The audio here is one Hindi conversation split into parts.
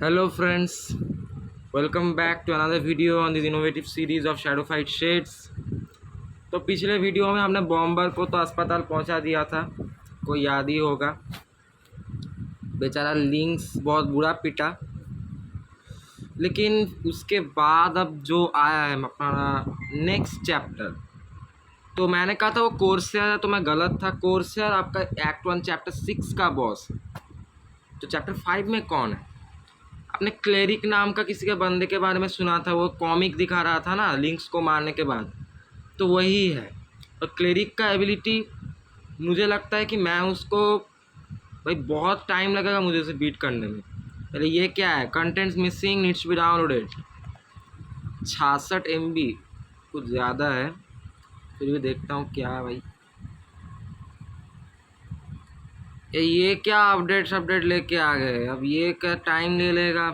Hello friends, welcome back to another video on this innovative series of Shadow Fight Shades। तो पिछले वीडियो में हमने बॉम्बर को तो अस्पताल पहुंचा दिया था, कोई याद ही होगा। बेचारा लिंक्स बहुत बुरा पिटा, लेकिन उसके बाद अब जो आया है अपना नेक्स्ट चैप्टर, तो मैंने कहा था वो कोर्सियर है तो मैं गलत था। कोर्सियर आपका एक्ट 1 चैप्टर 6 का बॉस। तो चैप्टर 5 में कौन है? आपने क्लेरिक नाम का किसी के बंदे के बारे में सुना था, वो कॉमिक दिखा रहा था ना लिंक्स को मारने के बाद, तो वही है। और क्लेरिक का एबिलिटी मुझे लगता है कि मैं उसको, भाई बहुत टाइम लगेगा मुझे उसे बीट करने में। पहले ये क्या है, contents missing, needs to be downloaded. 66 MB कुछ ज़्यादा है, फिर भी देखता हूँ क्या है भाई। ये क्या अपडेट लेके आ गए, अब ये क्या टाइम ले लेगा।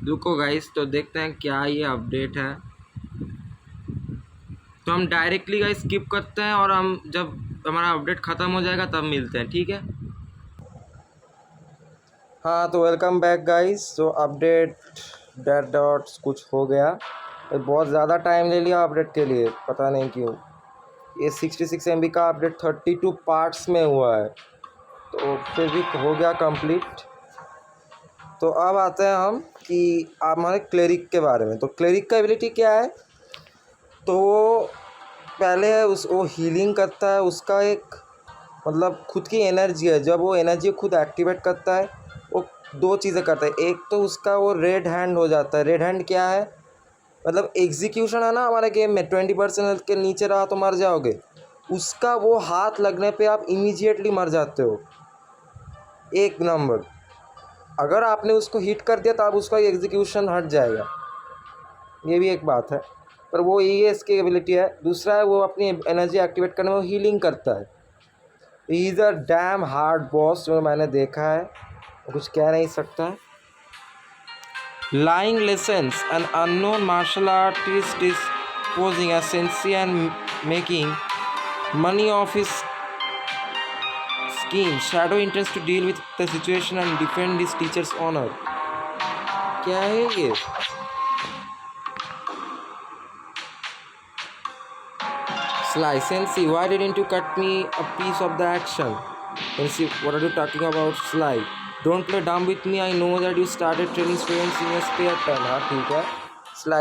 रुको गाइस, तो देखते हैं क्या ये अपडेट है। तो हम डायरेक्टली गाइस स्किप करते हैं और हम जब हमारा अपडेट ख़त्म हो जाएगा तब मिलते हैं, ठीक है। हाँ तो वेलकम बैक गाइस। तो अपडेट डेट डॉट्स कुछ हो गया, बहुत ज़्यादा टाइम ले लिया अपडेट के लिए, पता नहीं क्यों। ये 66 MB का अपडेट 32 पार्ट्स में हुआ है, तो फिर भी हो गया कंप्लीट। तो अब आते हैं हम कि हमारे क्लेरिक के बारे में। तो क्लेरिक का एबिलिटी क्या है, तो वो पहले है वो हीलिंग करता है। उसका एक मतलब खुद की एनर्जी है, जब वो एनर्जी खुद एक्टिवेट करता है वो दो चीज़ें करता है। एक तो उसका वो रेड हैंड हो जाता है। रेड हैंड क्या है, मतलब एग्जीक्यूशन है ना हमारे गेम में, 20% हेल्थ के नीचे रहा तो मर जाओगे। उसका वो हाथ लगने पे आप इमीडिएटली मर जाते हो, एक नंबर। अगर आपने उसको हिट कर दिया तो आप उसका एग्जीक्यूशन हट जाएगा, ये भी एक बात है। पर वो ये इसकी एबिलिटी है। दूसरा है वो अपनी एनर्जी एक्टिवेट करने में हीलिंग करता है। He is a damn hard boss जो मैंने देखा है, कुछ कह नहीं सकता। Lying lessons, an unknown martial artist is posing as sensei and making money off his scheme. Shadow intends to deal with the situation and defend his teacher's honor. क्या है ये? Sly, Sensei, why didn't you cut me a piece of the action? Sensei, what are you talking about, Sly? Don't play dumb with me. I know that you started training students in your spare time. हाँ ठीक है. Sly,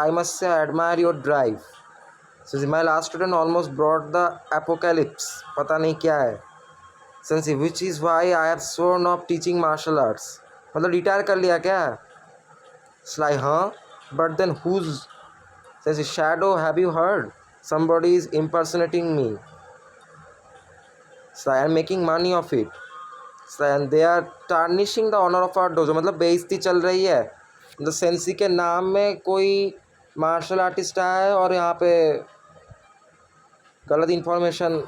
I must say I admire your drive. Sensei, my last student almost brought the apocalypse. पता नहीं क्या है. Sensei, which is why I have sworn off teaching martial arts. मतलब रिटायर कर लिया क्या? Sly, हाँ. But then who's? Sensei, Shadow, have you heard? Somebody is impersonating me. So I am making money of it. So and they are tarnishing the honor of our dojo. मतलब बेइज्जती चल रही है। मतलब सेंसी के नाम में कोई मार्शल आर्टिस्ट आया है और यहाँ पे गलत इन्फॉर्मेशन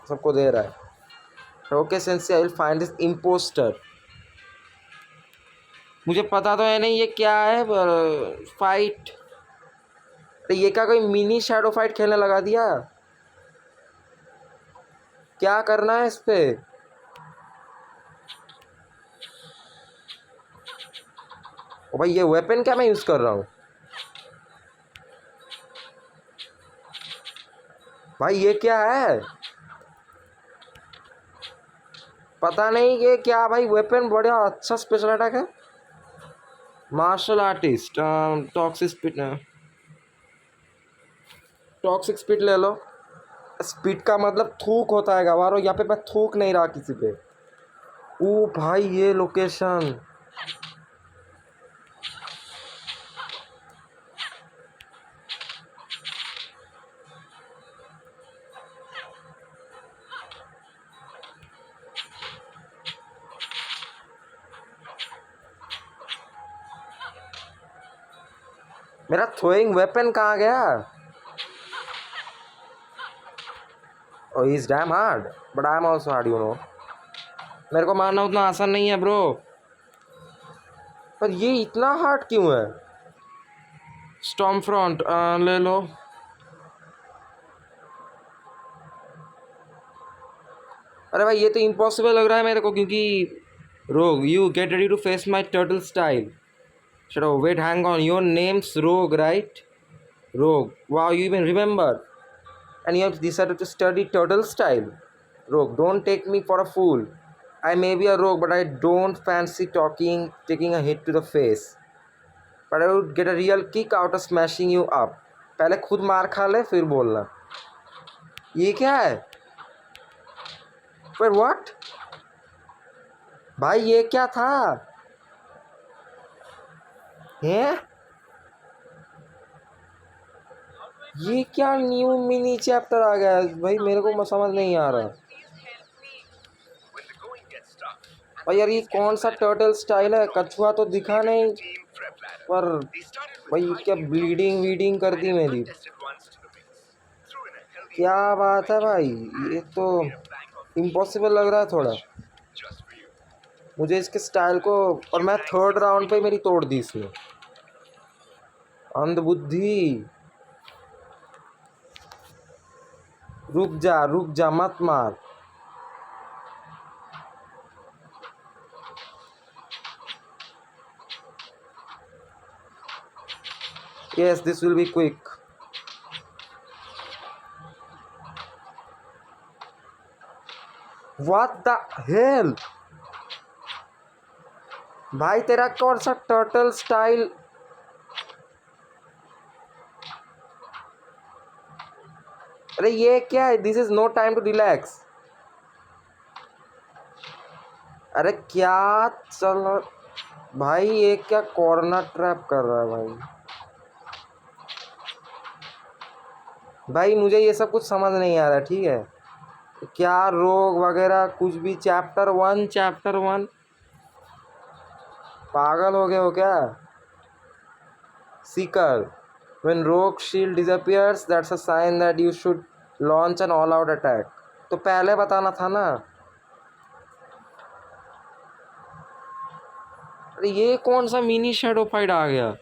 सबको दे रहा है। Okay sensei, I will find this impostor. मुझे पता तो है नहीं ये क्या है, फाइट। ये क्या कोई मिनी शैडो फाइट खेलने लगा दिया? क्या करना है इस पे? ओ भाई ये वेपन क्या मैं यूज़ कर रहा हूँ? भाई ये क्या है? पता नहीं ये क्या भाई, वेपन बड़ा अच्छा स्पेशल अटैक है। मार्शल आर्टिस्ट, टॉक्सिक स्पीड ले लो। स्पीड का मतलब थूक होता है गवारो, यहाँ पे मैं थूक नहीं रहा किसी पे। ओ भाई ये लोकेशन, मेरा थ्रोइंग वेपन कहाँ गया? Oh he is damn hard but I am also hard, you know. मेरे को मारना उतना आसान नहीं है ब्रो। पर ये इतना हार्ड क्यों है? स्टॉर्म फ्रंट ले लो। अरे भाई ये तो इम्पॉसिबल लग रहा है मेरे को, क्योंकि rogue, you get ready to face my turtle style. चलो wait, hang on, your names rogue right? Rogue, wow you even remember, and you have decided to study turtle style. Rogue, don't take me for a fool. I may be a rogue, but I don't fancy taking a hit to the face. But I would get a real kick out of smashing you up. पहले खुद मार खा ले फिर बोलना। ये क्या है? पर what? भाई ये क्या था? हैं? ये क्या न्यू मिनी चैप्टर आ गया है भाई, मेरे को समझ नहीं आ रहा। और यार ये कौन सा टर्टल स्टाइल है? कछुआ तो दिखा नहीं, पर भाई क्या ब्लीडिंग वीडिंग कर दी मेरी। क्या बात है भाई, ये तो इम्पॉसिबल लग रहा है थोड़ा मुझे इसके स्टाइल को। और मैं थर्ड राउंड पे मेरी तोड़ दी इसने। अंधबुद्धि, रुक जा मत मार। Yes, this will be quick. What the hell? भाई तेरा कौन सा टर्टल स्टाइल? अरे ये क्या है? This is no time to relax. अरे क्या चल भाई, ये क्या कॉर्नर ट्रैप कर रहा है भाई? भाई मुझे ये सब कुछ समझ नहीं आ रहा, ठीक है? क्या रोग वगैरह कुछ भी, चैप्टर 1 पागल हो गए हो क्या? Sikar, when rogue shield disappears that's a sign that you should launch an all out attack। तो पहले बताना था ना। अरे ये कौन सा मिनी शैडो फाइट आ गया?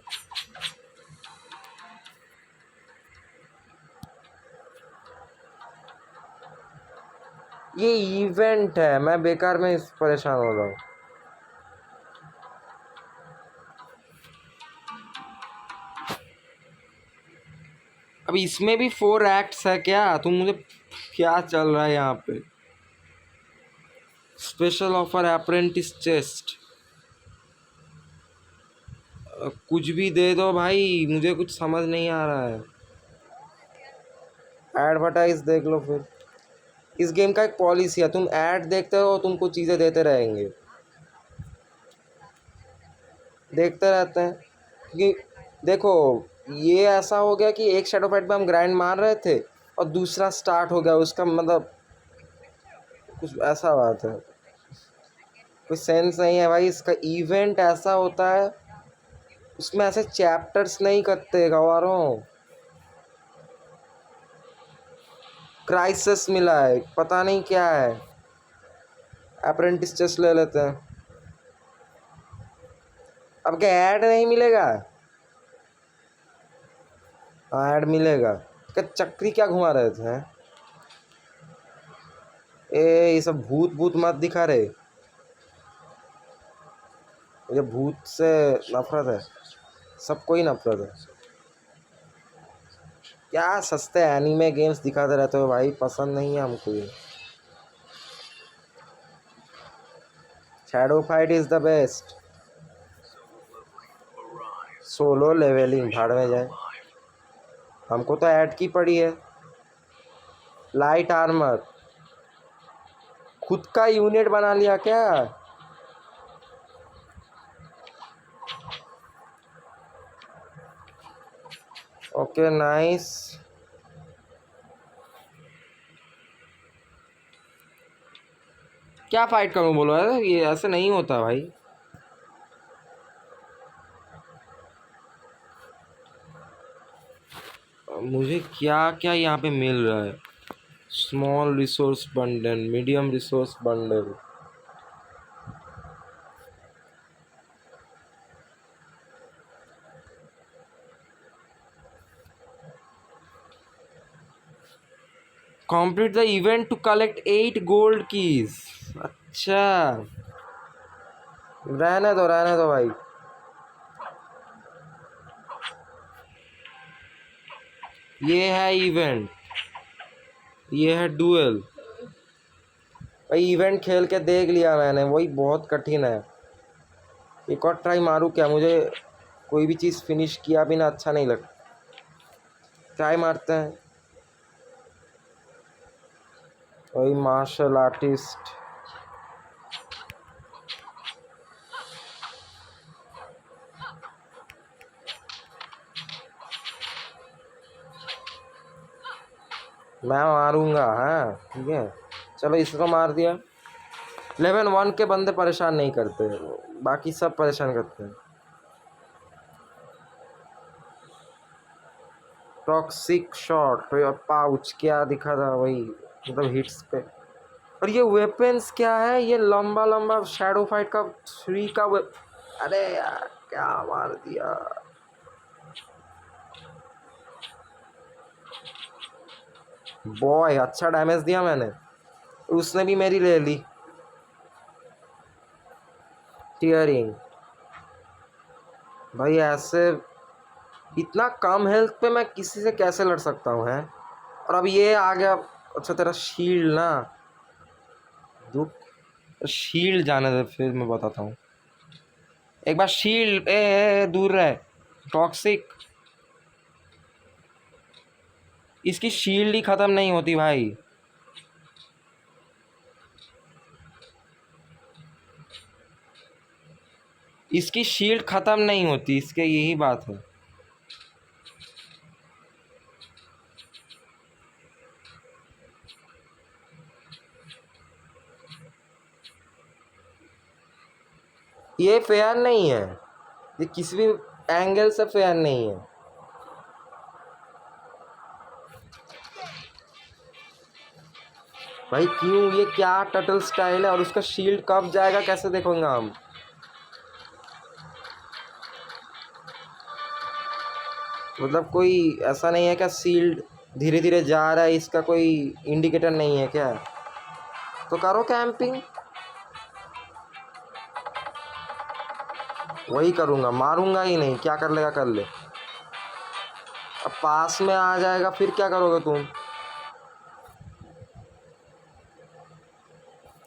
ये इवेंट है, मैं बेकार में परेशान हो रहा हूँ। अब इसमें भी 4 एक्ट्स है क्या? तुम मुझे क्या चल रहा है यहाँ पे? स्पेशल ऑफर अप्रेंटिस चेस्ट, कुछ भी दे दो भाई, मुझे कुछ समझ नहीं आ रहा है। एडवर्टाइज देख लो फिर। इस गेम का एक पॉलिसी है, तुम ऐड देखते हो तुमको चीज़ें देते रहेंगे, देखते रहते हैं। क्योंकि देखो ये ऐसा हो गया कि एक शैडो फाइट में हम ग्राइंड मार रहे थे और दूसरा स्टार्ट हो गया, उसका मतलब कुछ ऐसा बात है, कोई सेंस नहीं है भाई। इसका इवेंट ऐसा होता है, उसमें ऐसे चैप्टर्स नहीं करते गवारों। क्राइसिस मिला है, पता नहीं क्या है। अप्रेंटिस चेस्ट ले लेते हैं। अब क्या ऐड नहीं मिलेगा? हाँ ऐड मिलेगा। क्या चक्री क्या घुमा रहे थे? ये सब भूत भूत मत दिखा रहे, मुझे भूत से नफरत है, सबको ही नफरत है। क्या सस्ते एनीमे गेम्स दिखाते रहते हो भाई, पसंद नहीं है हमको ये। Shadow fight is the best. Solo levelling भाड़ में जाए, हमको तो ऐड की पड़ी है। लाइट आर्मर, खुद का यूनिट बना लिया क्या? Okay nice. क्या फाइट करूं बोलो यार, ये ऐसे नहीं होता भाई। मुझे क्या क्या यहाँ पे मिल रहा है? Small resource bundle, medium resource bundle, complete the event to collect 8 gold keys. अच्छा, रहने दो भाई। ये है इवेंट, ये है डुएल। भाई इवेंट खेल के देख लिया मैंने, वही बहुत कठिन है। एक और ट्राई मारूं क्या? मुझे कोई भी चीज़ फिनिश किया बिना अच्छा नहीं लगता। ट्राई मारते हैं। वही मार्शल आर्टिस्ट। मैं मारूंगा, हाँ ठीक है। चलो इसको मार दिया। लेवल 1 के बंदे परेशान नहीं करते, बाकी सब परेशान करते हैं। टॉक्सिक शॉट पाउच क्या दिखा था वही, मतलब हिट्स पे। और ये वेपन्स क्या है? ये लंबा लंबा शैडो फाइट का 3 का अरे यार क्या मार दिया। बॉय अच्छा डैमेज दिया मैंने, उसने भी मेरी ले ली। टीयरिंग भाई, ऐसे इतना कम हेल्थ पे मैं किसी से कैसे लड़ सकता हूँ है? और अब ये आ गया। अच्छा तेरा शील्ड ना, दुख शील्ड जाने दे, फिर मैं बताता हूँ। एक बार शील्ड दूर रहे। टॉक्सिक, इसकी शील्ड ही खत्म नहीं होती भाई। इसकी शील्ड खत्म नहीं होती, इसके यही बात है। ये फेयर नहीं है, ये किसी भी एंगल से फेयर नहीं है। भाई क्यों? ये क्या टटल स्टाइल है? और उसका शील्ड कब जाएगा कैसे देखोगे हम? मतलब कोई ऐसा नहीं है क्या शील्ड धीरे धीरे जा रहा है, इसका कोई इंडिकेटर नहीं है क्या? तो करो कैंपिंग। वही करूँगा, मारूंगा ही नहीं, क्या कर लेगा कर ले। अब पास में आ जाएगा फिर क्या करोगे तुम?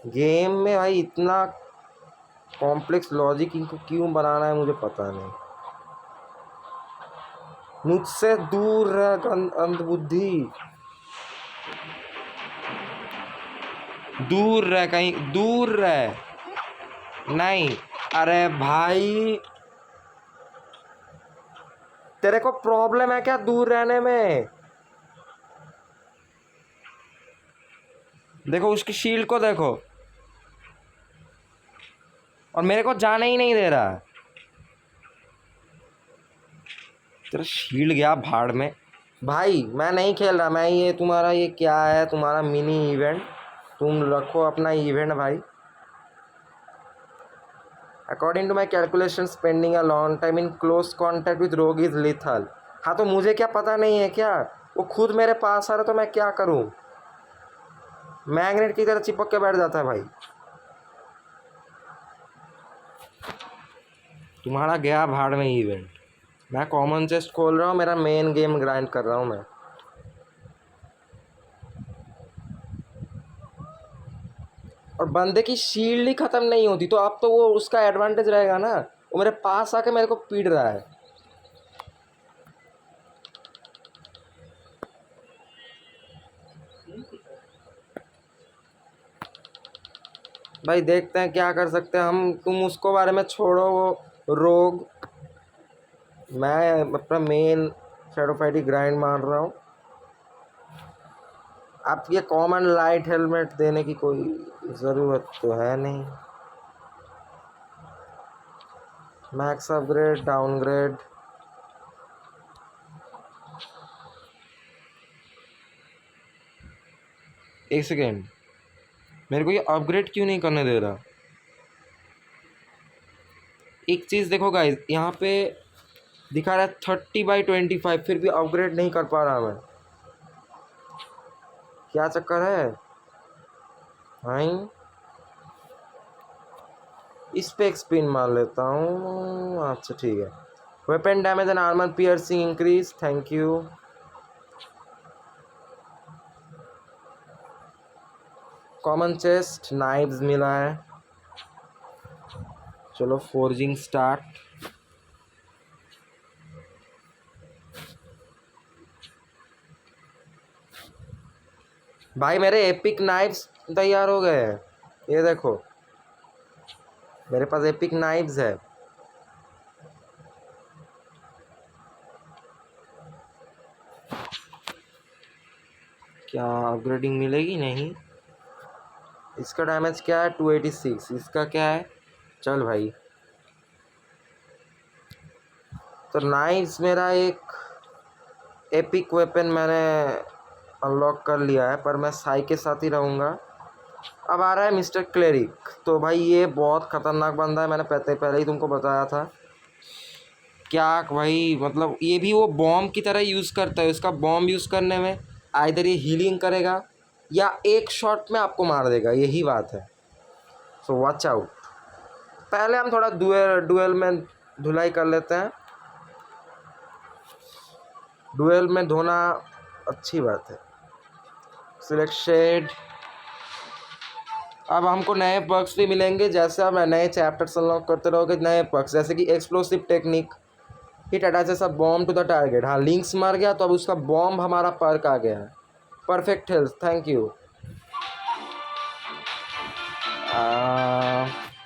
गेम में भाई इतना कॉम्प्लेक्स लॉजिक इनको क्यों बनाना है मुझे पता नहीं। मुझसे दूर रह अंधबुद्धि, दूर रह, कहीं दूर रह। नहीं, अरे भाई तेरे को प्रॉब्लम है क्या दूर रहने में? देखो उसकी शील्ड को देखो, और मेरे को जाने ही नहीं दे रहा। तेरा शील्ड गया भाड़ में। भाई मैं नहीं खेल रहा, मैं ये तुम्हारा ये क्या है तुम्हारा मिनी इवेंट? तुम रखो अपना इवेंट भाई। According to my calculation spending a long time in close contact with rogue is lethal. हाँ तो मुझे क्या पता नहीं है क्या? वो खुद मेरे पास आ रहा तो मैं क्या करूँ? मैग्नेट की तरह चिपक के बैठ जाता है भाई। तुम्हारा गया भाड़ में इवेंट। मैं कॉमन चेस्ट खोल रहा हूँ, मेरा मेन गेम ग्राइंड कर रहा हूँ मैं। और बंदे की शील्ड ही खत्म नहीं होती, तो अब तो वो उसका एडवांटेज रहेगा ना। वो मेरे पास आके मेरे को पीट रहा है। भाई देखते हैं क्या कर सकते हैं हम। तुम उसको बारे में छोड़ो, वो रोग। मैं अपना मेन शैडो फाइट ग्राइंड मार रहा हूँ। आप ये कॉमन लाइट हेलमेट देने की कोई ज़रूरत तो है नहीं। Max upgrade, downgrade. एक सेकेंड, मेरे को ये अपग्रेड क्यों नहीं करने दे रहा? एक चीज़ देखो गाइस, यहाँ पे दिखा रहा है 30/25, फिर भी अपग्रेड नहीं कर पा रहा मैं। क्या चक्कर है भाई? इस पे एक स्पिन मार लेता हूँ। अच्छा ठीक है। Weapon damage and armour piercing increase, thank you. Common chest knives मिला है। चलो फोर्जिंग स्टार्ट। भाई मेरे एपिक नाइव्स तैयार हो गए हैं, ये देखो मेरे पास एपिक नाइव्स है। क्या अपग्रेडिंग मिलेगी? नहीं। इसका डैमेज क्या है? 286। इसका क्या है? चल भाई। तो नाइव्स मेरा एक एपिक वेपन मैंने अनलॉक कर लिया है, पर मैं साई के साथ ही रहूँगा। अब आ रहा है मिस्टर क्लेरिक। तो भाई ये बहुत ख़तरनाक बंदा है, मैंने पहले ही तुमको बताया था। क्या भाई, मतलब ये भी वो बॉम्ब की तरह यूज़ करता है। उसका बॉम्ब यूज़ करने में आइदर ये हीलिंग करेगा या एक शॉट में आपको मार देगा, यही बात है। So watch out. पहले हम थोड़ा डुएल में धुलाई कर लेते हैं। डुएल में धोना अच्छी बात है। Select shade. अब हमको नए पर्क्स भी मिलेंगे, जैसे आप नए चैप्टर्स अनलॉक करते रहोगे नए पर्क्स, जैसे कि explosive technique, hit attaches a bomb to the target. हाँ, लिंक्स मार गया तो अब उसका बॉम्ब हमारा पर्क आ गया है। Perfect health, thank you.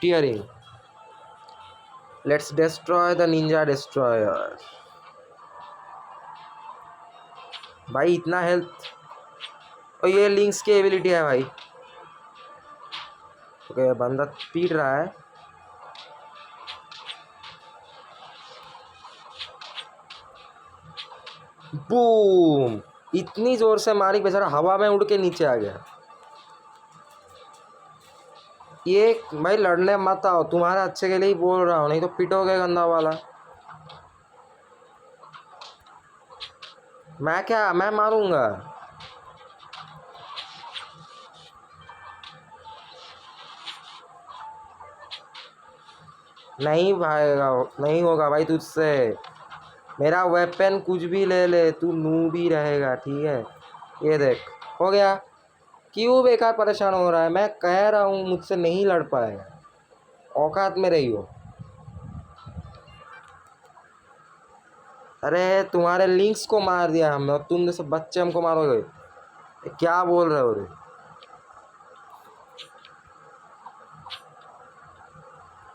Tearing, let's destroy the Ninja destroyer. भाई इतना हेल्थ, और ये लिंक्स की एबिलिटी है भाई। ओके, बंदा पीट रहा है। बूम! इतनी जोर से मारी, बेचारा हवा में उड़ के नीचे आ गया। ये भाई लड़ने मत आओ, तुम्हारे अच्छे के लिए ही बोल रहा हूँ, नहीं तो पिटोगे गंदा वाला। मैं क्या, मैं मारूंगा? नहीं भागेगा, नहीं होगा भाई तुझसे। मेरा वेपन कुछ भी ले ले, तू नूब ही रहेगा, ठीक है? ये देख, हो गया। क्यों बेकार परेशान हो रहा है? मैं कह रहा हूँ मुझसे नहीं लड़ पाएगा, औकात में रही हो। अरे तुम्हारे लिंक्स को मार दिया हमने और तुम जैसे बच्चे हमको मारोगे? क्या बोल रहे हो रे?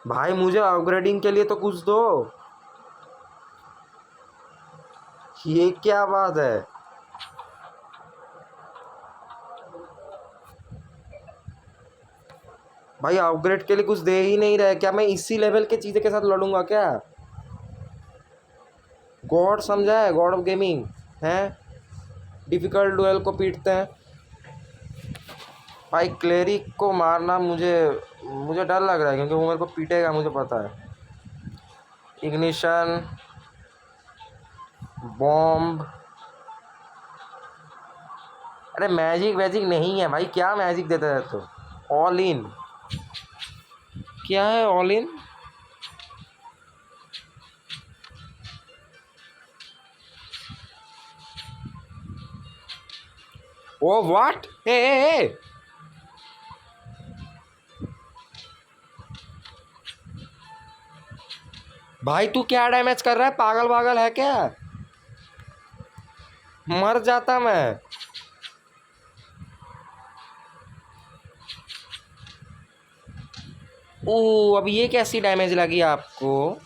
भाई मुझे अपग्रेडिंग के लिए तो कुछ दो। ये क्या बात है? भाई अपग्रेड के लिए कुछ दे ही नहीं रहे। क्या मैं इसी लेवल के चीज़ें के साथ लड़ूंगा क्या? गॉड समझा है, गॉड ऑफ गेमिंग है। डिफिकल्ट डुएल को पीटते हैं। भाई क्लेरिक को मारना मुझे मुझे डर लग रहा है, क्योंकि वो मेरे को पीटेगा, मुझे पता है। Ignition, bomb. अरे मैजिक वैजिक नहीं है भाई, क्या मैजिक देते रहते हो? All in. क्या है ऑल इन? Oh what? ए भाई तू क्या डैमेज कर रहा है? पागल पागल है क्या? मर जाता मैं। ओ, अब ये कैसी डैमेज लगी आपको?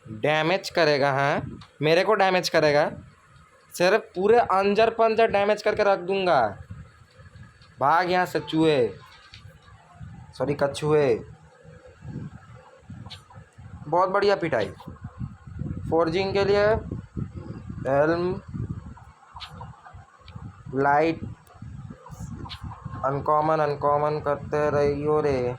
डैमेज करेगा? हाँ, मेरे को डैमेज करेगा? सिर्फ पूरे अंजर पंजर डैमेज करके रख दूंगा। भाग यहाँ से चूहे, सॉरी कछुए। बहुत बढ़िया पिटाई। फोर्जिंग के लिए हेल्म, लाइट, अनकॉमन अनकॉमन करते रहियो रे।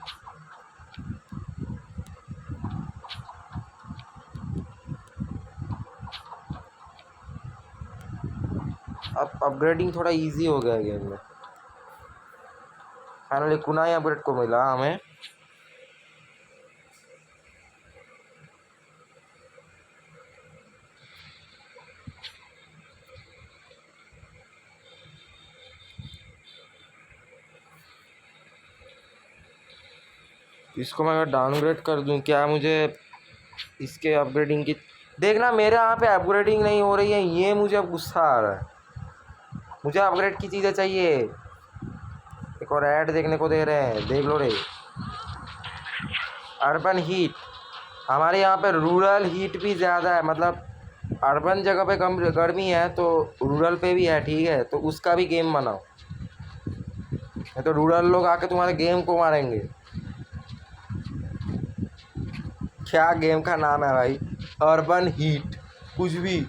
अब अपग्रेडिंग थोड़ा इजी हो गया है गेम में। फाइनली कुनाई अपग्रेड को मिला हमें। इसको मैं अगर डाउनग्रेड कर दूं, क्या मुझे इसके अपग्रेडिंग की देखना, मेरे यहाँ पे अपग्रेडिंग नहीं हो रही है, ये मुझे अब गुस्सा आ रहा है। मुझे अपग्रेड की चीज़ें चाहिए। एक और ऐड देखने को दे रहे हैं, देख लो रे। अर्बन हीट, हमारे यहाँ पे रूरल हीट भी ज़्यादा है, मतलब अर्बन जगह पे कम गर्मी है तो रूरल पे भी है, ठीक है, तो उसका भी गेम बनाओ, नहीं तो रूरल लोग आके तुम्हारे गेम को मारेंगे। क्या गेम का नाम है भाई, अर्बन हीट, कुछ भी।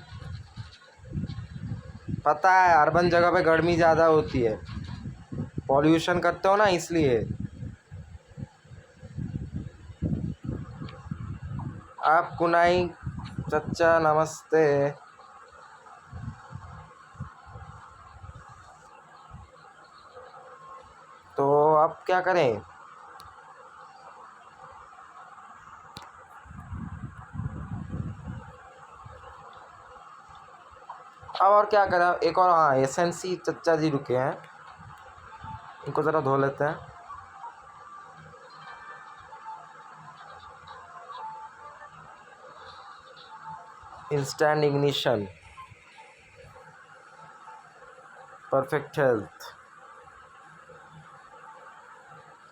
पता है अर्बन जगह पे गर्मी ज़्यादा होती है, पॉल्यूशन करते हो ना इसलिए। आप कुनाई चच्चा नमस्ते। तो अब क्या करें? अब और क्या करें? एक और, हाँ, एसएनसी चच्चा जी रुके हैं, इनको ज़रा धो लेते हैं। Instant ignition, perfect health,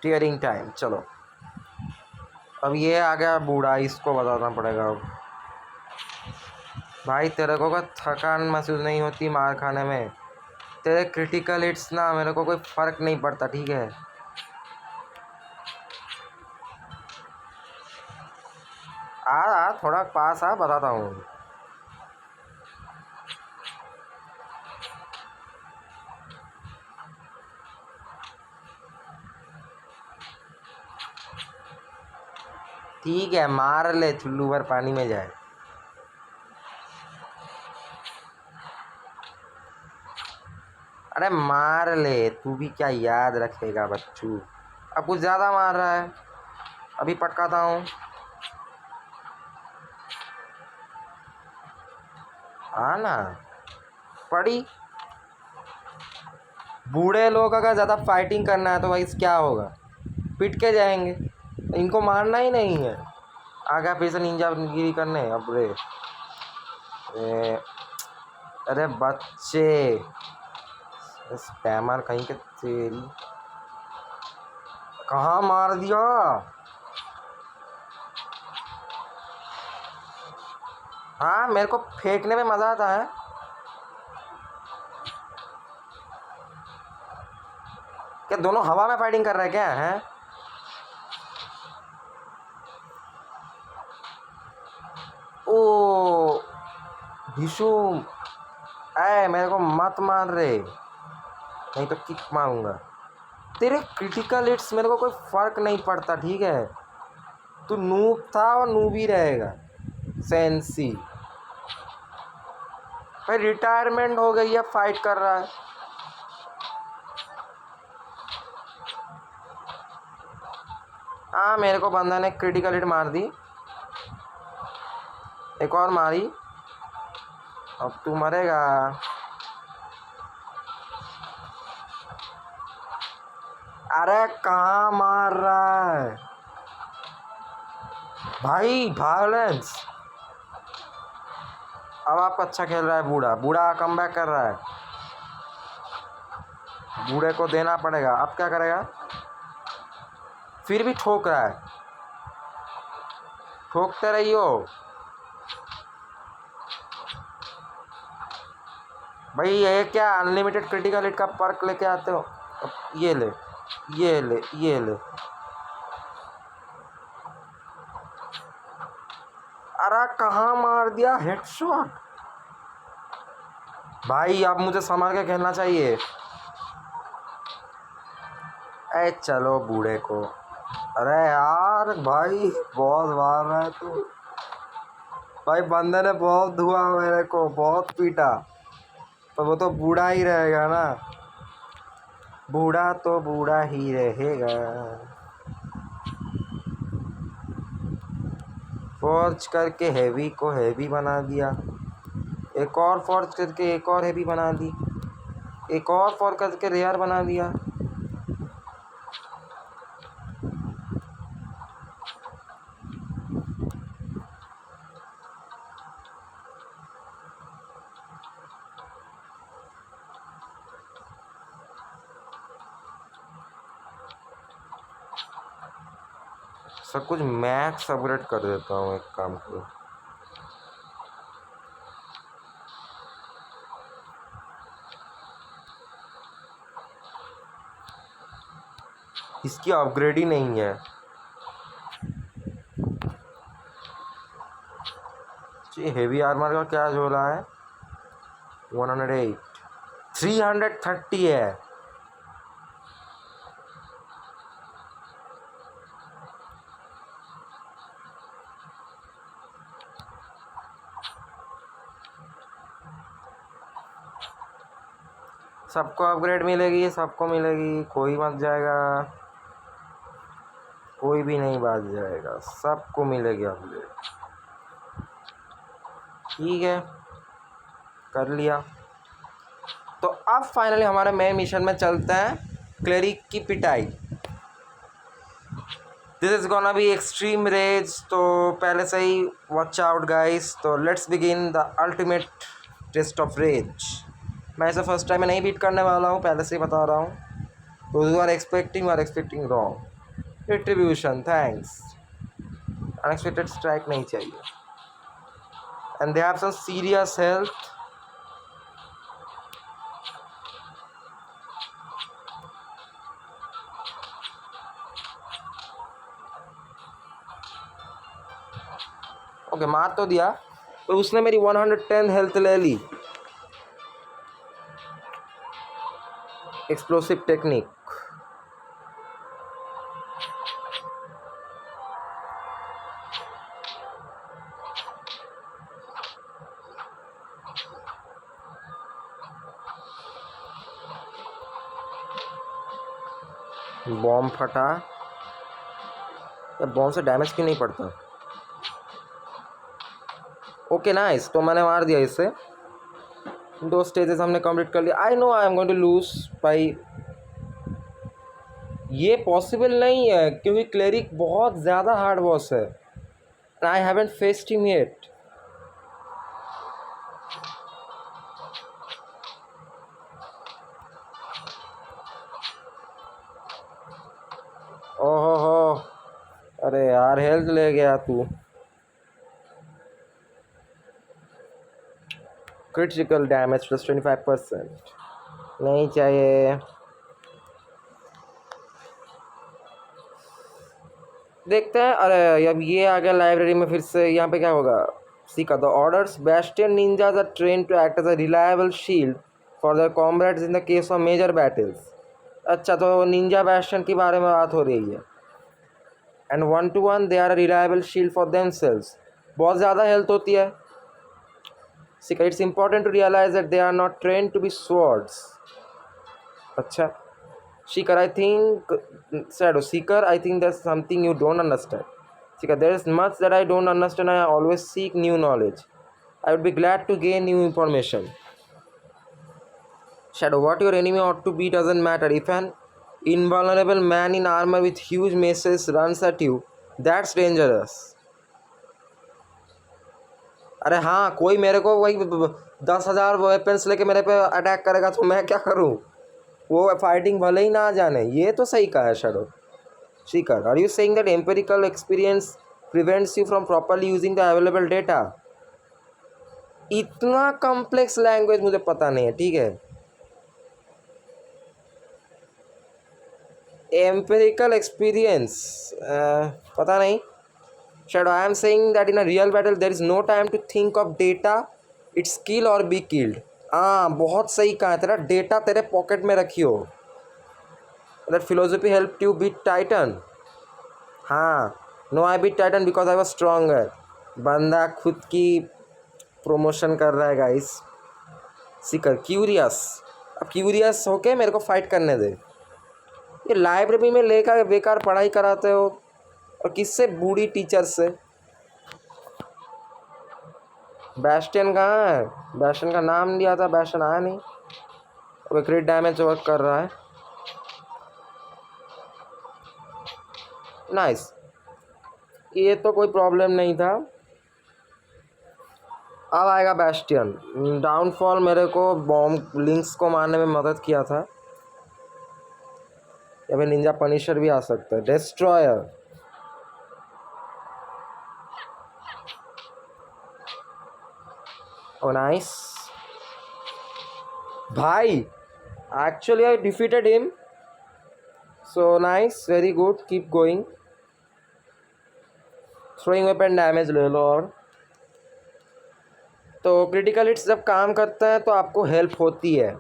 tearing time. चलो अब ये आ गया बूढ़ा, इसको बताना पड़ेगा अब। भाई तेरे को क्या थकान महसूस नहीं होती मार खाने में? तेरे क्रिटिकल हिट्स ना मेरे को कोई फ़र्क नहीं पड़ता, ठीक है। आ थोड़ा पास आ, बताता हूँ। ठीक है, मार ले, चुल्लू भर पानी में जाए। अरे मार ले, तू भी क्या याद रखेगा बच्चू। अब कुछ ज़्यादा मार रहा है, अभी पटकाता हूँ। हाँ ना, पड़ी। बूढ़े लोग अगर ज़्यादा फाइटिंग करना है तो भाई क्या होगा, पिट के जाएंगे। इनको मारना ही नहीं है। आ गया फिर से निंजा गिरी करने। अब रे, अरे बच्चे, स्पैमर कहीं के, तेरी कहाँ मार दिया। हाँ, मेरे को फेंकने में मज़ा आता है। क्या दोनों हवा में फाइटिंग कर रहे हैं क्या? हैं? ओ भीषुम, ऐ मेरे को मत मार रे, नहीं तो किक मारूंगा। तेरे क्रिटिकल हिट्स मेरे को कोई फर्क नहीं पड़ता, ठीक है। तू नूब था और नूब ही रहेगा। सेंसी भाई रिटायरमेंट हो गई है, फाइट कर रहा है। हाँ, मेरे को बंदा ने क्रिटिकल हिट मार दी, एक और मारी, अब तू मरेगा। अरे कहाँ मार रहा है भाई, वायलेंस। अब आपका अच्छा खेल रहा है बूढ़ा, बूढ़ा कम बैक कर रहा है। बूढ़े को देना पड़ेगा। अब क्या करेगा? फिर भी ठोक रहा है, ठोकते रहियो भाई। ये क्या अनलिमिटेड क्रिटिकल हिट का पर्क लेके आते हो? अब ये ले, ये ले, ये ले। अरे कहाँ मार दिया हेडशॉट भाई। अब मुझे संभाल के खेलना चाहिए। ए चलो बूढ़े को। अरे यार भाई, बहुत मार रहा है तू भाई। बंदे ने बहुत धुआ, मेरे को बहुत पीटा। पर वो तो बूढ़ा ही रहेगा ना, बूढ़ा तो बूढ़ा ही रहेगा। फॉर्ज करके हैवी को हैवी बना दिया, एक और फॉर्ज करके एक और हैवी बना दी, एक और फॉर्ज करके रेयर बना दिया। सब कुछ मैक्स अपग्रेड कर देता हूँ, एक काम करो। इसकी अपग्रेड ही नहीं है। ये हेवी आर्मर का क्या झोला है? 108, 330 है। सबको अपग्रेड मिलेगी, सबको मिलेगी, कोई मत जाएगा, कोई भी नहीं बाज जाएगा, सबको मिलेगी अपग्रेड। ठीक है, कर लिया। तो अब फाइनली हमारे मेन मिशन में चलते हैं, क्लेरिक की पिटाई। This is gonna be extreme rage, तो पहले से ही वॉच आउट गाइस। तो let's begin the ultimate test of rage. मैं इसे फर्स्ट टाइम में नहीं बीट करने वाला हूँ, पहले से ही बता रहा हूँ। तो you are expecting wrong. Retribution, thanks. Unexpected strike नहीं चाहिए। And they have some serious health. Okay, मार तो दिया, पर उसने मेरी 110 हेल्थ ले ली। Explosive technique. बॉम्ब फटा। बॉम्ब से डैमेज क्यों नहीं पड़ता? ओके नाइस, तो मैंने मार दिया इसे। 2 स्टेजेस हमने कंप्लीट कर लिया। I know I am going to lose भाई, ये पॉसिबल नहीं है क्योंकि क्लेरिक बहुत ज़्यादा हार्ड बॉस है। I haven't faced him yet. ओहो हो, अरे यार हेल्थ ले गया तू। क्रिटिकल डैमेज प्लस 25%, नहीं चाहिए। देखते हैं। अरे अब ये आ गया लाइब्रेरी में फिर से। यहाँ पे क्या होगा? Seeker the orders bastion ninjas are train to act as a reliable shield for the combats in the case of major battles. अच्छा, तो निंजा बेस्टियन के बारे में बात हो रही है। And 1-to-1 they are a reliable shield for themselves. बहुत ज़्यादा हेल्थ होती है। Seeker it's important to realise that they are not train to be swords. अच्छा Seeker, I think, Shadow Seeker, I think there's something you don't understand. Seeker, there is much that I don't understand. I always seek new knowledge. I would be glad to gain new information. Shadow, what your enemy ought to be doesn't matter. If an invulnerable man in armor with huge maces runs at you, that's dangerous. अरे हाँ, कोई मेरे को वही 10,000 वेपन्स लेके मेरे पे अटैक करेगा तो मैं क्या करूँ? वो फाइटिंग भले ही ना जाने। ये तो सही कहा है shadow. Seeker, are you saying that empirical experience prevents you from properly using the available data? इतना कॉम्प्लेक्स लैंग्वेज मुझे पता नहीं है, ठीक है। एम्पेरिकल एक्सपीरियंस पता नहीं। Shadow, I am saying that in a real battle there is no time to think of data. It's kill or be killed. हाँ, बहुत सही कहा है। तेरा डेटा तेरे पॉकेट में रखियो। That philosophy helped you beat Titan. हाँ, no I beat Titan because I was stronger. बंदा खुद की प्रमोशन कर रहा है गाइस। सीकर क्यूरियस। अब क्यूरियस होके मेरे को फाइट करने दे। ये लाइब्रेरी में लेकर बेकार पढ़ाई कराते हो, और किससे? बूढ़ी टीचर से। बैस्टियन कहाँ है? बैस्टियन का नाम लिया था, बैस्टियन आया नहीं। अब क्रिट डैमेज वर्क कर रहा है। नाइस, ये तो कोई प्रॉब्लम नहीं था। अब आएगा बैस्टियन। डाउनफॉल मेरे को बॉम्ब लिंक्स को मारने में मदद किया था। या फिर निंजा पनिशर भी आ सकता है। डिस्ट्रॉयर, ओ नाइस भाई, actually I defeated him, so nice, very good, keep going. Throwing weapon damage ले लो। और तो क्रिटिकल हिट्स जब काम करते हैं तो आपको हेल्प होती है।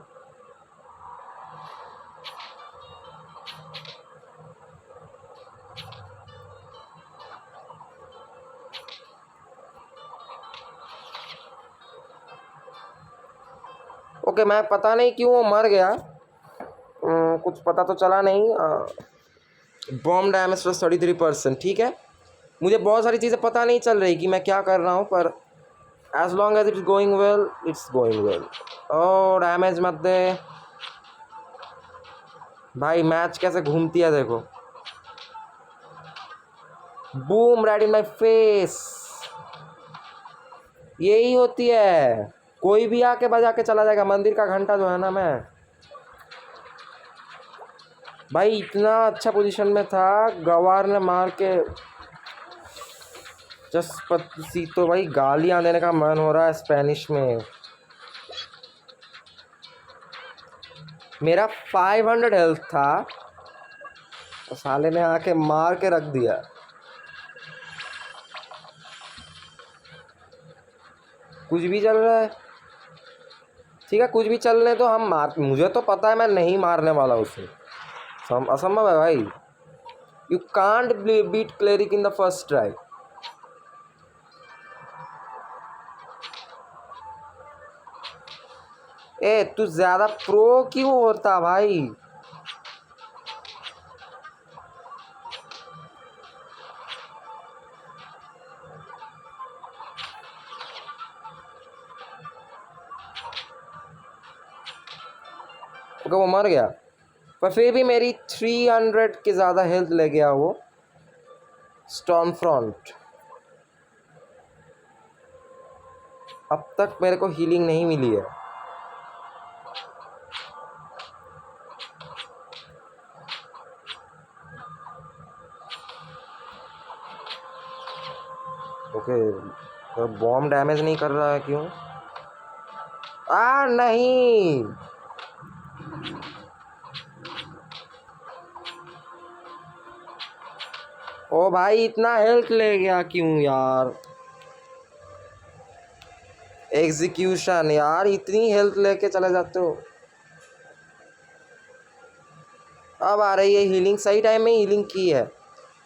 ओके, मैं पता नहीं क्यों वो मर गया, कुछ पता तो चला नहीं। बॉम्ब डैमेज प्लस 33%, ठीक है। मुझे बहुत सारी चीज़ें पता नहीं चल रही कि मैं क्या कर रहा हूँ, पर as long as it's going well, it's going well. ओ डैमेज मत दे भाई, मैच कैसे घूमती है देखो। Boom, right in my face. यही होती है, कोई भी आके बजा के चला जाएगा। मंदिर का घंटा जो है ना, मैं भाई इतना अच्छा पोजीशन में था, गवार ने मार के सी। तो भाई गालियां देने का मन हो रहा है स्पेनिश में। मेरा 500 हेल्थ था, तो साले ने आके मार के रख दिया। कुछ भी चल रहा है, ठीक है, कुछ भी चलने तो हम मार, मुझे तो पता है मैं नहीं मारने वाला उसे। असंभव है भाई। You can't beat cleric in the first try. ए तू ज्यादा प्रो क्यों होता भाई? ओके, वो मर गया, पर फिर भी मेरी 300 के ज़्यादा हेल्थ ले गया वो स्टॉर्म फ्रंट। अब तक मेरे को हीलिंग नहीं मिली है। ओके, तो बॉम्ब डैमेज नहीं कर रहा है क्यों? नहीं, ओ भाई इतना हेल्थ ले गया क्यों यार? एग्जीक्यूशन यार, इतनी हेल्थ लेके चले जाते हो। अब आ रही है हीलिंग, सही टाइम में हीलिंग की है।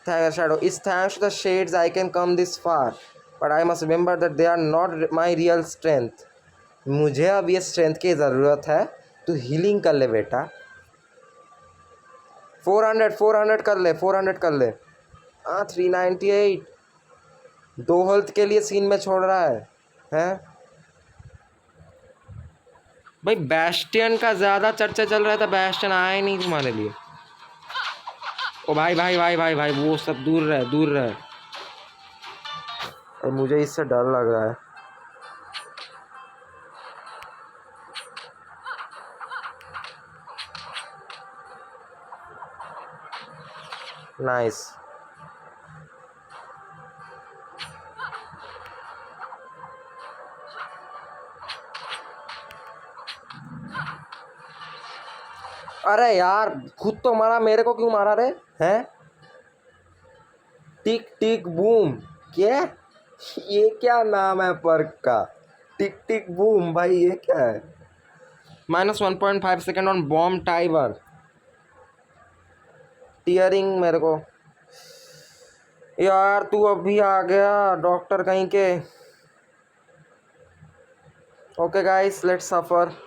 Shadow is thanks to the shades I can come this far, but I must remember that they are not my real strength. मुझे अब ये स्ट्रेंथ की ज़रूरत है, तू हीलिंग कर ले बेटा। 400 कर ले, 400 कर ले। 398, 2 हेल्थ के लिए सीन में छोड़ रहा है हैं? भाई बैस्टियन का ज़्यादा चर्चा चल रहा था, बैस्टियन आया ही नहीं तुम्हारे लिए। ओ भाई भाई भाई भाई भाई, वो सब दूर रहे, दूर रहे। और मुझे इससे डर लग रहा है। नाइस, अरे यार खुद तो मारा, मेरे को क्यों मारा रे? हैं? टिक टिक बूम, क्या? ये क्या नाम है पर्क का? टिक टिक बूम भाई, ये क्या है? -1.5 second on bomb tower. Tearing मेरे को यार, तू अभी आ गया डॉक्टर कहीं के। Okay guys, let's suffer.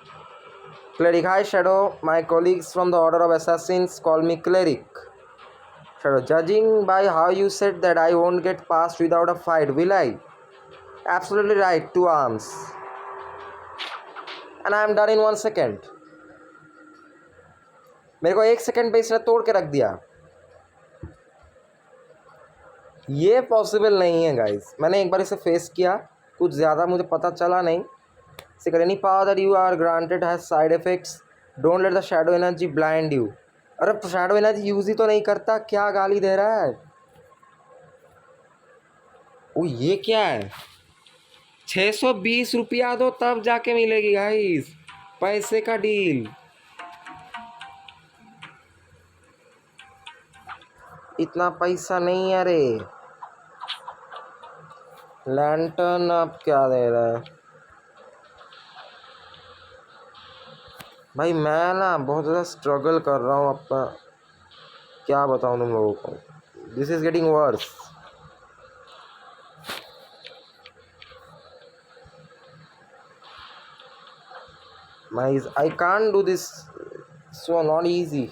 Cleric, hi Shadow. My colleagues from the Order of Assassins call me Cleric. Shadow, judging by how you said that I won't get past without a fight, will I? Absolutely right, 2 arms. And I am done in 1 second. मेरे को 1 सेकंड पे इसने तोड़ के रख दिया. ये पॉसिबल नहीं है गाइस. मैंने एक बार इसे फेस किया, कुछ ज़्यादा मुझे पता चला नहीं. Secret, any power that you are granted has side effects. Don't let the shadow energy blind you. अरे shadow energy यूज ही तो नहीं करता, क्या गाली दे रहा है. ओ ये क्या है. 620 रुपया दो तब जाके मिलेगी गाइस. पैसे का डील. इतना पैसा नहीं है रे. लैंटर्न अब क्या दे रहा है भाई. मैं ना बहुत ज़्यादा स्ट्रगल कर रहा हूँ अपना. क्या बताऊँ तुम लोगों को. This is getting worse. I can't do this. So not easy.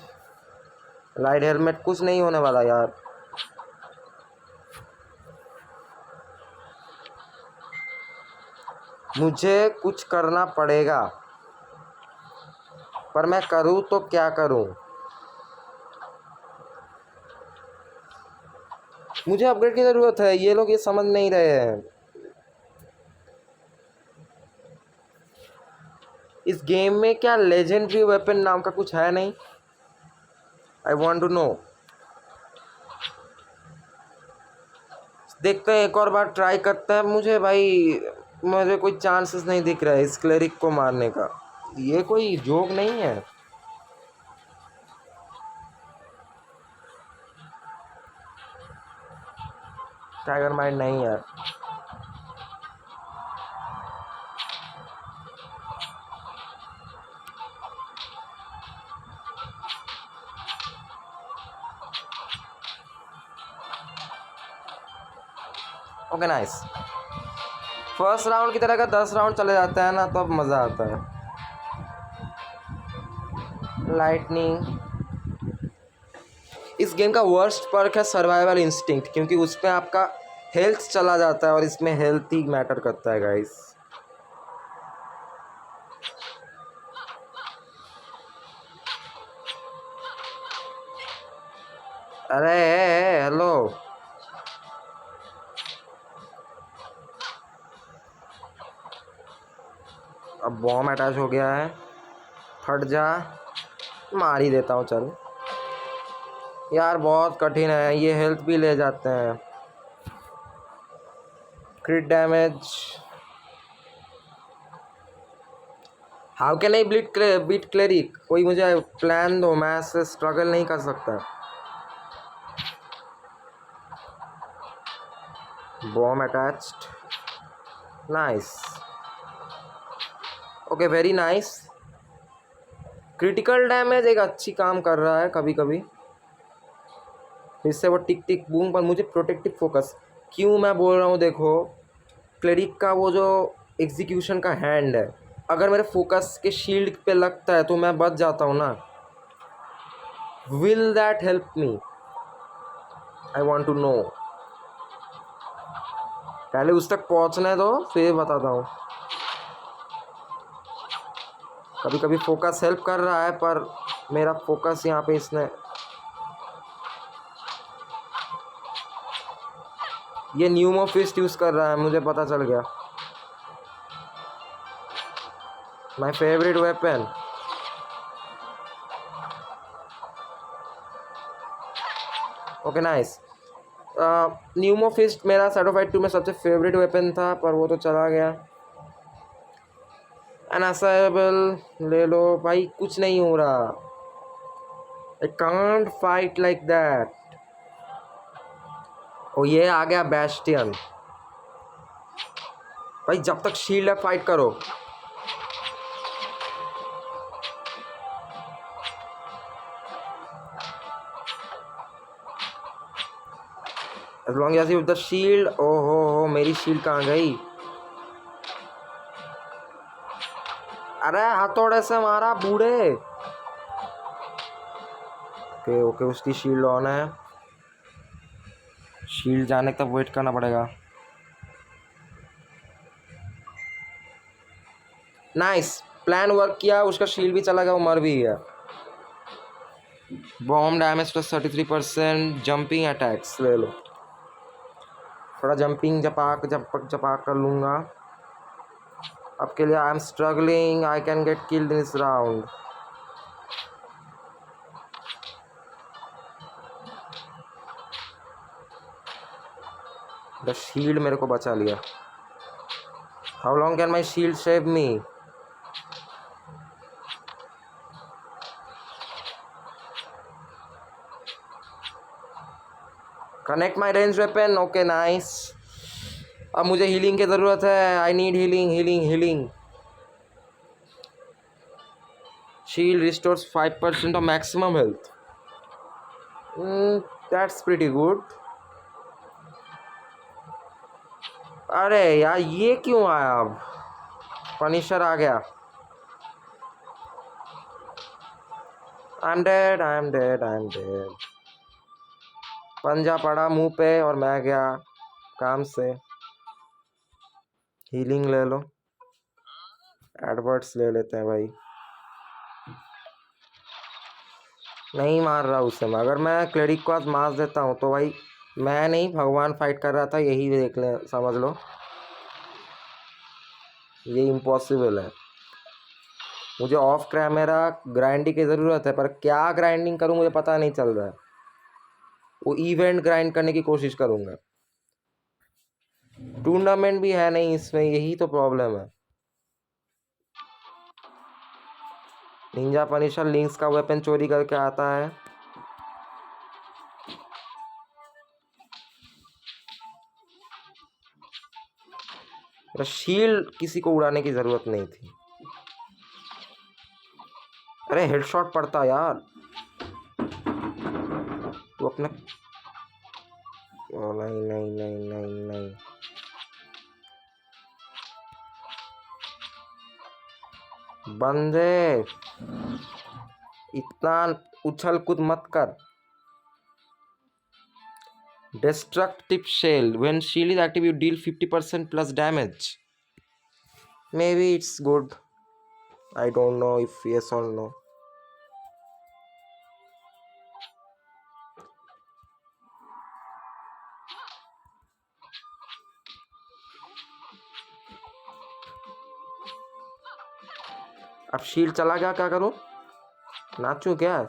Light helmet कुछ नहीं होने वाला यार. मुझे कुछ करना पड़ेगा, पर मैं करूँ तो क्या करूँ. मुझे अपग्रेड की ज़रूरत है. ये लोग ये समझ नहीं रहे हैं. इस गेम में क्या लेजेंडरी वेपन नाम का कुछ है नहीं. I want to know. देखते हैं, एक और बार ट्राई करते हैं. मुझे कोई चांसेस नहीं दिख रहा है इस क्लेरिक को मारने का. ये कोई जोक नहीं है. टाइगर माइंड नहीं यार. Okay nice. फर्स्ट राउंड की तरह का 10 राउंड चले जाते हैं ना, तो अब मज़ा आता है. लाइटनिंग. इस गेम का वर्स्ट पर्क है सर्वाइवल इंस्टिंक्ट, क्योंकि उस पर आपका हेल्थ चला जाता है और इसमें हेल्थ ही मैटर करता है गाइस. अरे हेलो. अब बॉम्ब अटैच हो गया है. फट जा. मार ही देता हूँ चल. यार बहुत कठिन है. ये हेल्थ भी ले जाते हैं. Crit damage. How can I beat cleric. कोई मुझे प्लान दो. मैं ऐसे स्ट्रगल नहीं कर सकता. Bomb attached. Nice. Okay very nice. Critical damage एक अच्छी काम कर रहा है कभी कभी. इससे वो टिक टिक बूम. पर मुझे प्रोटेक्टिव फोकस. क्यों मैं बोल रहा हूँ, देखो क्लेरिक का वो जो एग्जीक्यूशन का हैंड है, अगर मेरे फोकस के शील्ड पे लगता है तो मैं बच जाता हूँ ना. Will that help me. I want to know. पहले उस तक पहुँचने दो फिर बताता हूँ. कभी कभी फोकस हेल्प कर रहा है, पर मेरा फोकस यहाँ पे इसने. ये न्यूमो फिस्ट यूज़ कर रहा है, मुझे पता चल गया. My favourite weapon. Okay nice. Pneumo fist मेरा शैडो फाइट 2 में सबसे फेवरेट वेपन था, पर वो तो चला गया. अनअसेबल ले लो भाई. कुछ नहीं हो रहा. I can't fight like that. ओ ये आ गया बैस्टियन. भाई जब तक शील्ड है फाइट करो. as long as you have the shield. ओहो मेरी शील्ड कहाँ गई. अरे हथौड़े से मारा बूढ़े। ओके ओके, उसकी शील्ड ऑन है। शील्ड जाने तक वेट करना पड़ेगा। नाइस, प्लान वर्क किया। उसका शील्ड भी चला गया, वो मर भी गया। Bomb damage plus 33%। Jumping attacks ले लो। थोड़ा जंपिंग जपाक जपक जपाक कर लूँगा। अब के लिए I am struggling, I can get killed in this round. The shield मेरे को बचा लिया। How long can my shield save me? Connect my range weapon. Okay nice. अब मुझे हीलिंग की ज़रूरत है। I need healing healing healing. Shield restores 5% of maximum health. That's pretty good. अरे यार ये क्यों आया? अब पनिशर आ गया। I am dead I am dead I am dead. पंजा पड़ा मुंह पे और मैं गया काम से। हीलिंग ले लो। एडवर्ड्स ले लेते हैं भाई। नहीं मार रहा उसे। अगर मैं क्लेरिक को आज मार देता हूँ तो भाई मैं नहीं, भगवान फाइट कर रहा था, यही देख ले, समझ लो। ये इम्पॉसिबल है। मुझे ऑफ कैमरा ग्राइंडिंग की ज़रूरत है, पर क्या ग्राइंडिंग करूँ मुझे पता नहीं चल रहा है। वो इवेंट ग्राइंड करने की कोशिश करूँगा। टूर्नामेंट भी है नहीं इसमें, यही तो प्रॉब्लम है। निंजा पनिशर लिंक्स का वेपन चोरी करके आता है। शील्ड किसी को उड़ाने की जरूरत नहीं थी। अरे हेडशॉट पड़ता यार। तू अपने नहीं नहीं नहीं नहीं नहीं। बंदे इतना उछल कूद मत कर। Destructive shell. When shield is active, you deal 50% plus damage. Maybe it's good. I don't know if yes or no. अब शील्ड चला गया, क्या करूं? नाचूं क्या?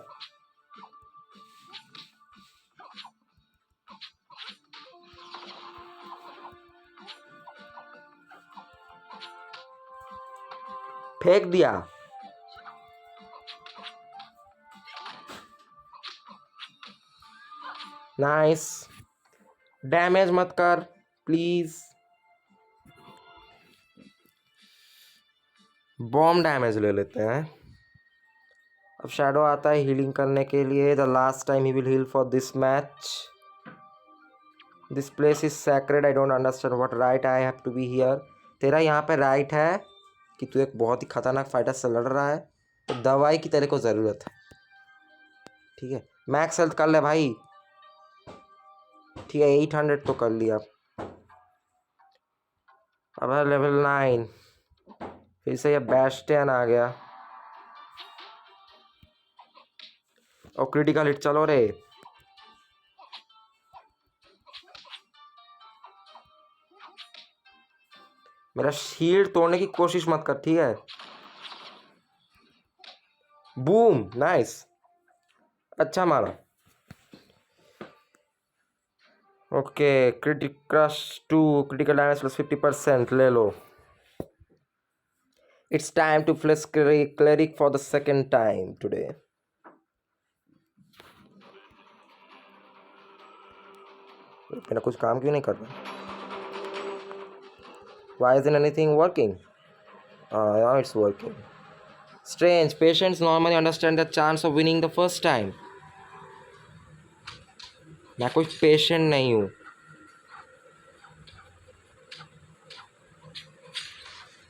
फेंक दिया। नाइस। डैमेज मत कर प्लीज। बॉम्ब डैमेज ले लेते हैं। अब शैडो आता है हीलिंग करने के लिए। The last time he will heal for this match. This place is sacred. I don't understand what right I have to be here. तेरा यहाँ पे राइट है कि तू एक बहुत ही खतरनाक फाइटर से लड़ रहा है, तो दवाई की तेरे को ज़रूरत है। ठीक है, मैक्स हेल्थ कर ले भाई। ठीक है, 800 तो कर लिया। अब है लेवल 9। फिर से ये बैस्टियन आ गया और क्रिटिकल हिट। चलो रे। मेरा शील्ड तोड़ने की कोशिश मत कर, ठीक है? Boom, nice. अच्छा मारा। Okay, critic crush 2, critical damage plus 50%। ले लो। It's time to face cleric for the second time today. मेरा कुछ काम क्यों नहीं कर रहा? Why isn't anything working? Now it's working. Strange. Patients normally understand the chance of winning the first time. मैं कोई पेशेंट नहीं हूँ।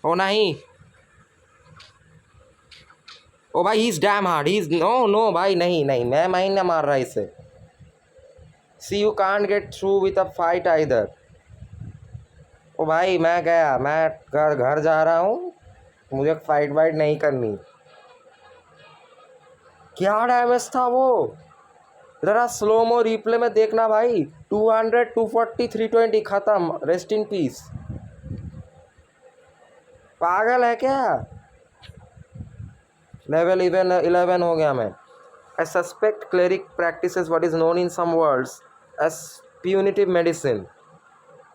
ओ नहीं, ओ भाई he is damn hard, he is no no भाई, नहीं नहीं मैं नहीं मार रहा इसे। See you can't get through with a fight either. ओ भाई मैं गया, मैं घर घर जा रहा हूँ, मुझे फाइट वाइट नहीं करनी। क्या डैमेज था वो, जरा स्लोमो रिप्ले में देखना भाई। 200 240 320 खत्म, रेस्ट इन पीस। पागल है क्या। लेवल 11 हो गया मैं। I suspect cleric practices what is known in some worlds as punitive medicine.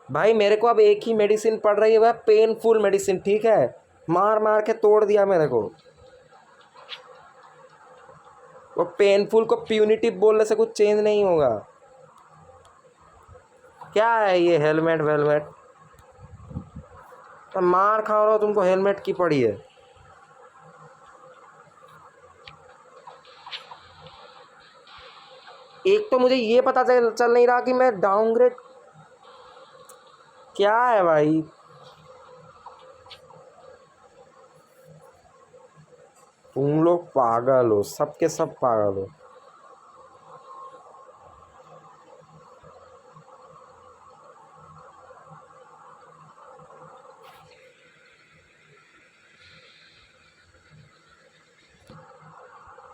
भाई मेरे को अब एक ही मेडिसिन पड़ रही है, वह पेनफुल मेडिसिन, ठीक है। मार मार के तोड़ दिया मेरे को। वो पेनफुल को प्यूनिटिव बोलने से कुछ चेंज नहीं होगा। क्या है ये हेलमेट वेलमेट, तो मार खा रहा हो तुमको हेलमेट की पड़ी है। एक तो मुझे ये पता चल नहीं रहा कि मैं डाउनग्रेड, क्या है भाई। तुम लोग पागल हो, सबके सब पागल हो।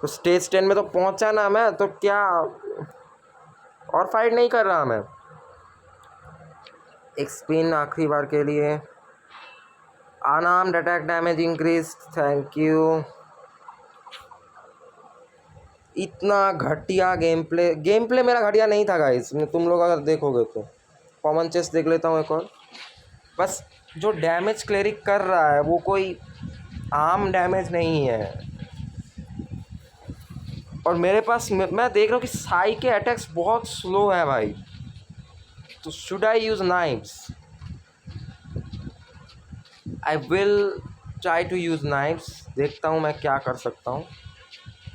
तो स्टेज 10 में तो पहुंचा ना मैं, तो क्या और फाइट नहीं कर रहा मैं। एक स्पिन आखिरी बार के लिए। Unarmoured attack damage increase, thank you. इतना घटिया गेम प्ले मेरा घटिया नहीं था गाइस, तुम लोग अगर देखोगे तो। कॉमन चेस देख लेता हूँ एक और। बस जो डैमेज क्लेरिक कर रहा है वो कोई आम डैमेज नहीं है। और मेरे पास मैं देख रहा हूँ कि साई के अटैक्स बहुत स्लो है भाई, तो should I use knives. I will try to use knives, देखता हूँ मैं क्या कर सकता हूँ।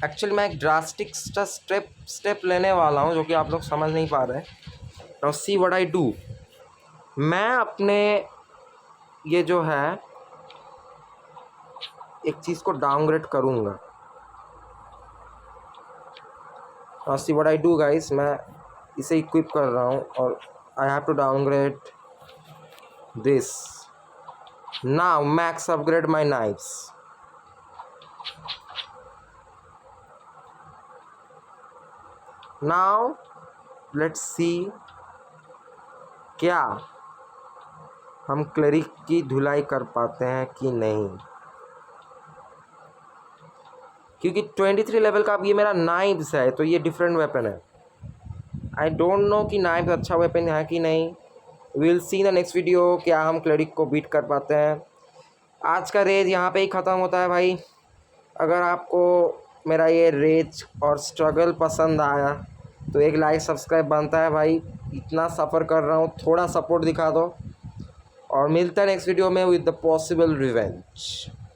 एक्चुअली मैं एक ड्रास्टिक स्टेप लेने वाला हूँ जो कि आप लोग समझ नहीं पा रहे। Now see what I do. मैं अपने ये जो है एक चीज़ को डाउनग्रेड करूँगा। Now see what I do guys, मैं इसे इक्विप कर रहा हूँ और I have to downgrade this. Now max upgrade my knives. Now let's see क्या हम क्लेरिक की धुलाई कर पाते हैं कि नहीं, क्योंकि 23 लेवल का अब ये मेरा नाइफ्स है, तो ये डिफरेंट वेपन है। आई डोंट नो कि नाइफ्स अच्छा वेपन है कि नहीं। Will see the next video क्या हम क्लेरिक को बीट कर पाते हैं। आज का रेज यहाँ पे ही ख़त्म होता है भाई। अगर आपको मेरा ये रेज और स्ट्रगल पसंद आया तो एक लाइक सब्सक्राइब बनता है भाई। इतना सफ़र कर रहा हूँ, थोड़ा सपोर्ट दिखा दो। और मिलता है नेक्स्ट वीडियो में विद द पॉसिबल रिवेंज।